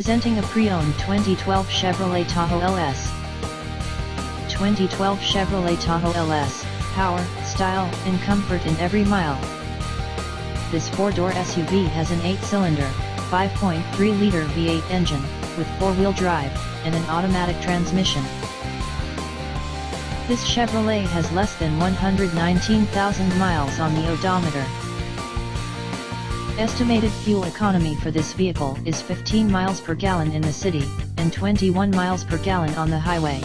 Presenting a pre-owned 2012 Chevrolet Tahoe LS. 2012 Chevrolet Tahoe LS, power, style, and comfort in every mile. This four-door SUV has an 8-cylinder, 5.3-liter V8 engine, with four-wheel drive, and an automatic transmission. This Chevrolet has less than 119,000 miles on the odometer. Estimated fuel economy for this vehicle is 15 miles per gallon in the city, and 21 miles per gallon on the highway.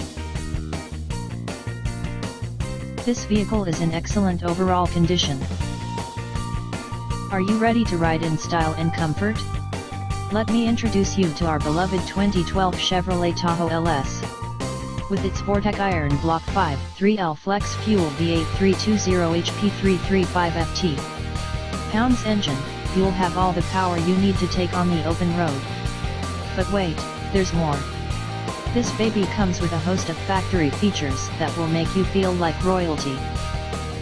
This vehicle is in excellent overall condition. Are you ready to ride in style and comfort? Let me introduce you to our beloved 2012 Chevrolet Tahoe LS. With its Vortec Iron Block 5.3L Flex Fuel V8 320 HP 335 ft engine, you'll have all the power you need to take on the open road. But wait, there's more. This baby comes with a host of factory features that will make you feel like royalty.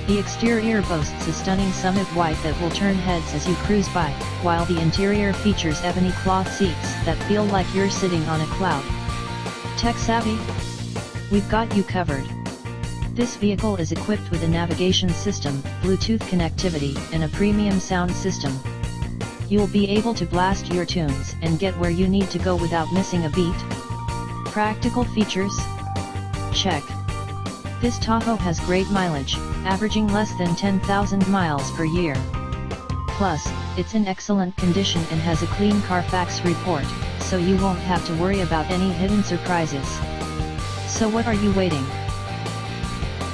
The exterior boasts a stunning summit white that will turn heads as you cruise by, while the interior features ebony cloth seats that feel like you're sitting on a cloud. Tech savvy? We've got you covered. This vehicle is equipped with a navigation system, Bluetooth connectivity, and a premium sound system. You'll be able to blast your tunes and get where you need to go without missing a beat. Practical features? Check. This Tahoe has great mileage, averaging less than 10,000 miles per year. Plus, it's in excellent condition and has a clean Carfax report, so you won't have to worry about any hidden surprises. So what are you waiting?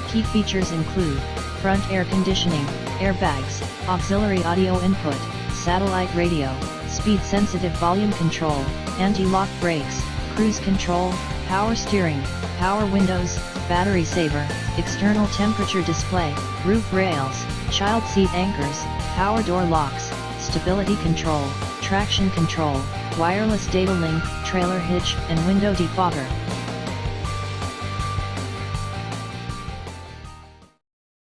Key features include front air conditioning, airbags, auxiliary audio input, satellite radio, speed-sensitive volume control, anti-lock brakes, cruise control, power steering, power windows, battery saver, external temperature display, roof rails, child seat anchors, power door locks, stability control, traction control, wireless data link, trailer hitch, and window defogger.